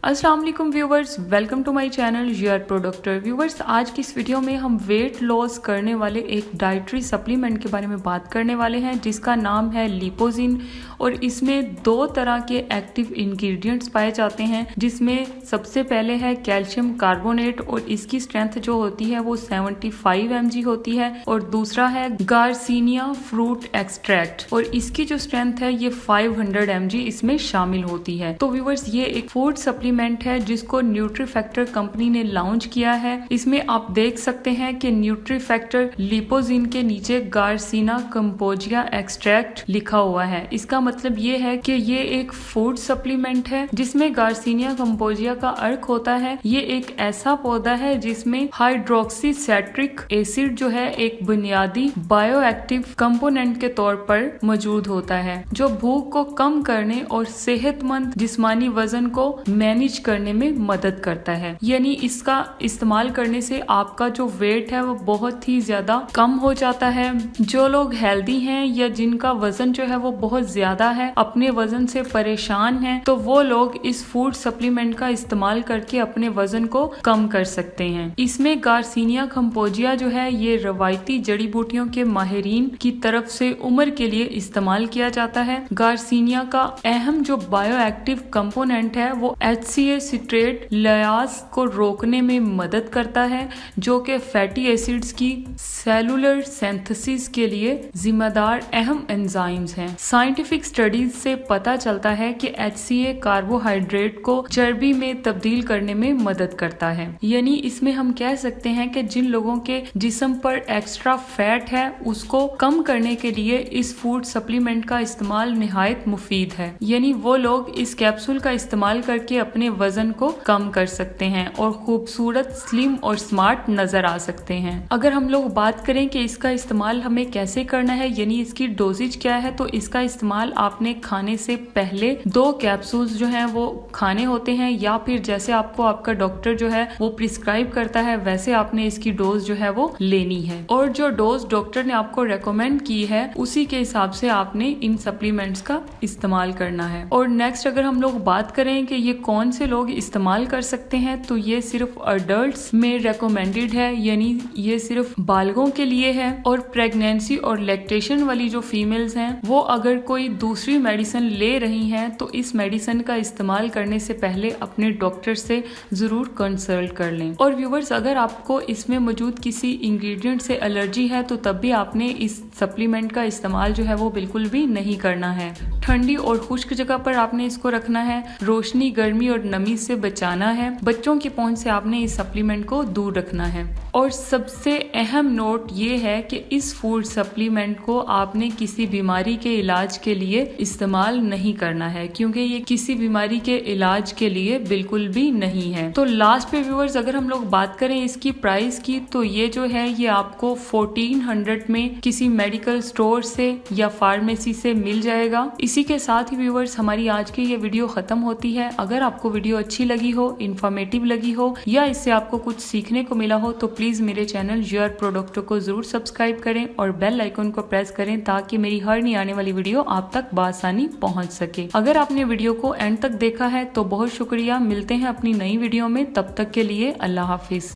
अस्सलाम वालेकुम viewers, welcome to my channel your प्रोडक्टर। व्यूवर्स, आज की इस वीडियो में हम वेट लॉस करने वाले एक डाइटरी सप्लीमेंट के बारे में बात करने वाले हैं जिसका नाम है लिपोजिन। और इसमें दो तरह के एक्टिव इंग्रेडिएंट्स पाए जाते हैं, जिसमें सबसे पहले है कैल्शियम कार्बोनेट और इसकी स्ट्रेंथ जो होती है वो 75 mg होती है, और दूसरा है गार्सिनिया फ्रूट एक्सट्रैक्ट और इसकी जो स्ट्रेंथ है ये 500 mg इसमें शामिल होती है। तो व्यूवर्स, ये एक फूड सप्लीमेंट है जिसको न्यूट्रीफैक्टर कंपनी ने लॉन्च किया है। इसमें आप देख सकते हैं कि न्यूट्रीफैक्टर लिपोजिन के नीचे गार्सिना कंपोजिया एक्सट्रैक्ट लिखा हुआ है। इसका मतलब ये है कि ये एक फूड सप्लीमेंट है जिसमें गार्सिनिया कंपोजिया का अर्क होता है। ये एक ऐसा पौधा है जिसमें हाइड्रोक्सी सैट्रिक एसिड जो है एक बुनियादी बायोएक्टिव कंपोनेंट के तौर पर मौजूद होता है, जो भूख को कम करने और सेहतमंद जिस्मानी वजन को मैनेज करने में मदद करता है। यानी इसका इस्तेमाल करने से आपका जो वेट है वो बहुत ही ज्यादा कम हो जाता है। जो लोग हेल्दी हैं या जिनका वजन जो है वो बहुत ज्यादा है, अपने वजन से परेशान हैं, तो वो लोग इस फूड सप्लीमेंट का इस्तेमाल करके अपने वजन को कम कर सकते हैं। इसमें गार्सिनिया कंपोजिया जो है ये रवायती जड़ी बूटियों के माहिरीन की तरफ से उम्र के लिए इस्तेमाल किया जाता है। गार्सिनिया का अहम जो बायोएक्टिव कंपोनेंट है वो HCA सिट्रेट लयास को रोकने में मदद करता है, जो कि फैटी एसिड्स की सेलुलर सिंथेसिस के लिए जिम्मेदार अहम एंजाइम्स हैं। साइंटिफिक स्टडीज से पता चलता है कि HCA कार्बोहाइड्रेट को चर्बी में तब्दील करने में मदद करता है। यानी इसमें हम कह सकते हैं कि जिन लोगों के जिस्म पर एक्स्ट्रा फैट है उसको कम करने के लिए इस फूड सप्लीमेंट का इस्तेमाल निहायत मुफीद है। यानी वो लोग इस कैप्सूल का इस्तेमाल करके अपने वजन को कम कर सकते हैं और खूबसूरत, स्लिम और स्मार्ट नजर आ सकते हैं। अगर हम लोग बात करें कि इसका इस्तेमाल हमें कैसे करना है, यानी इसकी डोजेज क्या है, तो इसका इस्तेमाल आपने खाने से पहले 2 कैप्सूल्स जो हैं वो खाने होते हैं, या फिर जैसे आपको आपका डॉक्टर जो है वो प्रिस्क्राइब करता है वैसे आपने इसकी डोज जो है वो लेनी है। और जो डोज डॉक्टर ने आपको रेकमेंड की है उसी के हिसाब से आपने इन सप्लीमेंट्स का इस्तेमाल करना है। और नेक्स्ट अगर हम लोग बात करें कि ये कौन से लोग इस्तेमाल कर सकते हैं, तो ये सिर्फ अडल्ट्स में रेकमेंडेड है, यानी ये सिर्फ बालगों के लिए है। और प्रेगनेंसी और लैक्टेशन वाली जो फीमेल्स हैं वो अगर कोई दूसरी मेडिसिन ले रही हैं तो इस मेडिसिन का इस्तेमाल करने से पहले अपने डॉक्टर से जरूर कंसल्ट कर लें। और व्यूवर्स, अगर आपको इसमें मौजूद किसी इंग्रेडिएंट से एलर्जी है तो तब भी आपने इस सप्लीमेंट का इस्तेमाल जो है वो बिल्कुल भी नहीं करना है। ठंडी और खुश्क जगह पर आपने इसको रखना है, रोशनी, गर्मी और नमी से बचाना है, बच्चों की पहुंच से आपने इस सप्लीमेंट को दूर रखना है। और सबसे अहम नोट ये है कि इस फूड सप्लीमेंट को आपने किसी बीमारी के इलाज के लिए इस्तेमाल नहीं करना है, क्योंकि ये किसी बीमारी के इलाज के लिए बिल्कुल भी नहीं है। तो लास्ट पे व्यूअर्स, अगर हम लोग बात करें इसकी प्राइस की, तो ये जो है ये आपको 1400 में किसी मेडिकल स्टोर से या फार्मेसी से मिल जाएगा। इसी के साथ ही व्यूअर्स, हमारी आज की ये वीडियो खत्म होती है। अगर आपको वीडियो अच्छी लगी हो, इंफॉर्मेटिव लगी हो या इससे आपको कुछ सीखने को मिला हो तो प्लीज मेरे चैनल यूर प्रोडक्टर को जरूर सब्सक्राइब करें और बेल आइकन को प्रेस करें ताकि मेरी हर नई आने वाली वीडियो आप तक बआसानी पहुंच सके। अगर आपने वीडियो को एंड तक देखा है तो बहुत शुक्रिया। मिलते हैं अपनी नई वीडियो में, तब तक के लिए अल्लाह हाफिज।